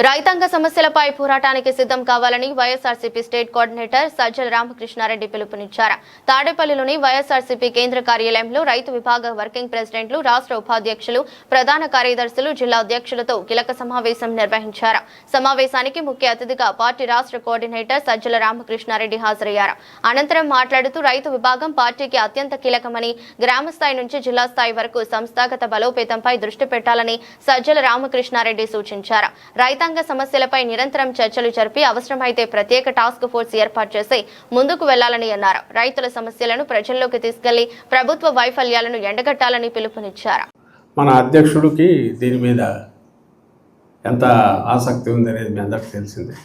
రైతాంగ సమస్యలపై పోరాటానికి సిద్ధం కావాలని వైఎస్ఆర్సీపీ స్టేట్ కోఆర్డినేటర్ సజ్జల రామకృష్ణారెడ్డి పిలుపునిచ్చారు. తాడేపల్లిలోని వైఎస్ఆర్సీపీ కేంద్ర కార్యాలయంలో రైతు విభాగ వర్కింగ్ ప్రెసిడెంట్లు, రాష్ట్ర ఉపాధ్యక్షులు, ప్రధాన కార్యదర్శులు, జిల్లా అధ్యక్షులతో కీలక సమావేశం నిర్వహించారు. సమావేశానికి ముఖ్య అతిథిగా పార్టీ రాష్ట్ర కోఆర్డినేటర్ సజ్జల రామకృష్ణారెడ్డి హాజరయ్యారు. అనంతరం మాట్లాడుతూ రైతు విభాగం పార్టీకి అత్యంత కీలకమని, గ్రామ స్థాయి నుంచి జిల్లా స్థాయి వరకు సంస్థాగత బలోపేతంపై దృష్టి పెట్టాలని సజ్జల రామకృష్ణారెడ్డి సూచించారు. రైతాంగ సమస్యలపై నిరంతరం చర్చలు జరిపి అవసరమైతే ప్రత్యేక టాస్క్ ఫోర్స్ ఏర్పాటు చేసి ముందుకు వెళ్లాలని అన్నారు. రైతుల సమస్యలను ప్రజల్లోకి తీసుకెళ్లి ప్రభుత్వ వైఫల్యాలను ఎండగట్టాలని పిలుపునిచ్చారు. మన అధ్యక్షుడికి దీని మీద ఎంత ఆసక్తి ఉందనేది మీ అందరికీ తెలిసిందే.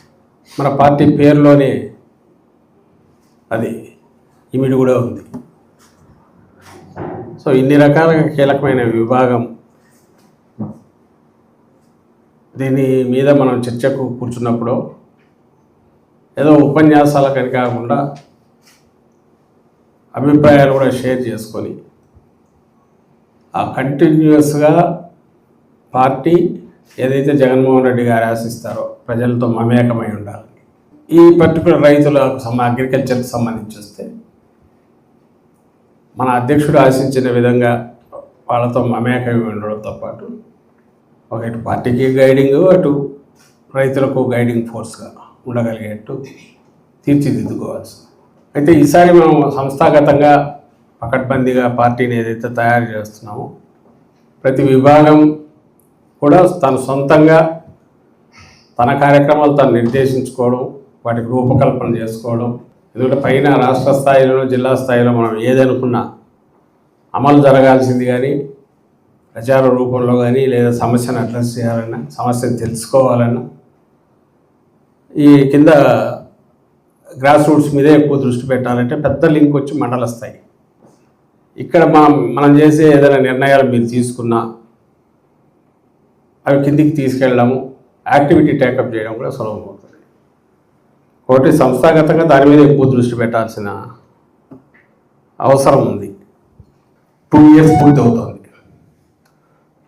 మన పార్టీ పేరులోనే అది ఇమిడి కూడా ఉంది. సో ఇన్ని రకాలుగా కీలకమైన విభాగం, దీని మీద మనం చర్చకు కూర్చున్నప్పుడు ఏదో ఉపన్యాసాలకని కాకుండా అభిప్రాయాలు కూడా షేర్ చేసుకొని ఆ కంటిన్యూస్గా పార్టీ ఏదైతే జగన్మోహన్ రెడ్డి గారు ఆశిస్తారో ప్రజలతో మమేకమై ఉండాలి. ఈ పర్టికులర్ రైతుల అగ్రికల్చర్కి సంబంధించి వస్తే మన అధ్యక్షుడు ఆశించిన విధంగా వాళ్ళతో మమేకమై ఉండడంతో పాటు ఒకటి పార్టీకి గైడింగ్, అటు రైతులకు గైడింగ్ ఫోర్స్గా ఉండగలిగేట్టు తీర్చిదిద్దుకోవాల్సి. అయితే ఈసారి మనం సంస్థాగతంగా పకడ్బందీగా పార్టీని ఏదైతే తయారు చేస్తున్నామో ప్రతి విభాగం కూడా తను సొంతంగా తన కార్యక్రమాలు తను నిర్దేశించుకోవడం, వాటికి రూపకల్పన చేసుకోవడం. ఎందుకంటే పైన రాష్ట్ర స్థాయిలో, జిల్లా స్థాయిలో మనం ఏదనుకున్నా అమలు జరగాల్సింది కానీ ప్రచార రూపంలో కానీ లేదా సమస్యను అడ్రస్ చేయాలన్నా, సమస్యను తెలుసుకోవాలన్నా ఈ కింద గ్రాస్ రూట్స్ మీదే ఎక్కువ దృష్టి పెట్టాలంటే పెద్ద లింక్ వచ్చి మండల స్థాయి. ఇక్కడ మనం చేసే ఏదైనా నిర్ణయాలు మీరు తీసుకున్నా అవి కిందికి తీసుకెళ్ళడము, యాక్టివిటీ టేకప్ చేయడం కూడా సులభం అవుతుంది. ఒకటి సంస్థాగతంగా దాని మీద ఎక్కువ దృష్టి పెట్టాల్సిన అవసరం ఉంది. 2 years పూర్తి అవుతుంది.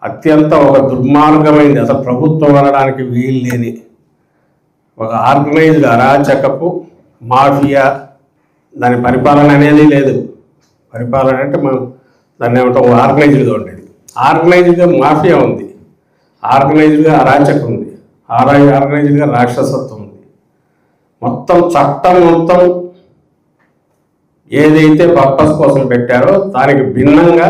అత్యంత ఒక దుర్మార్గమైంది, అసలు ప్రభుత్వం అనడానికి వీలు లేని ఒక ఆర్గనైజ్డ్ అరాచకపు మాఫియా. దాని పరిపాలన అనేది లేదు. పరిపాలన అంటే మనం దాన్ని ఏమంటాం, ఆర్గనైజ్డ్గా ఉండేది. ఆర్గనైజ్డ్గా మాఫియా ఉంది, ఆర్గనైజ్డ్గా అరాచకం ఉంది, ఆర్గనైజ్డ్గా రాక్షసత్వం ఉంది. మొత్తం చట్టం మొత్తం ఏదైతే పర్పస్ కోసం పెట్టారో దానికి భిన్నంగా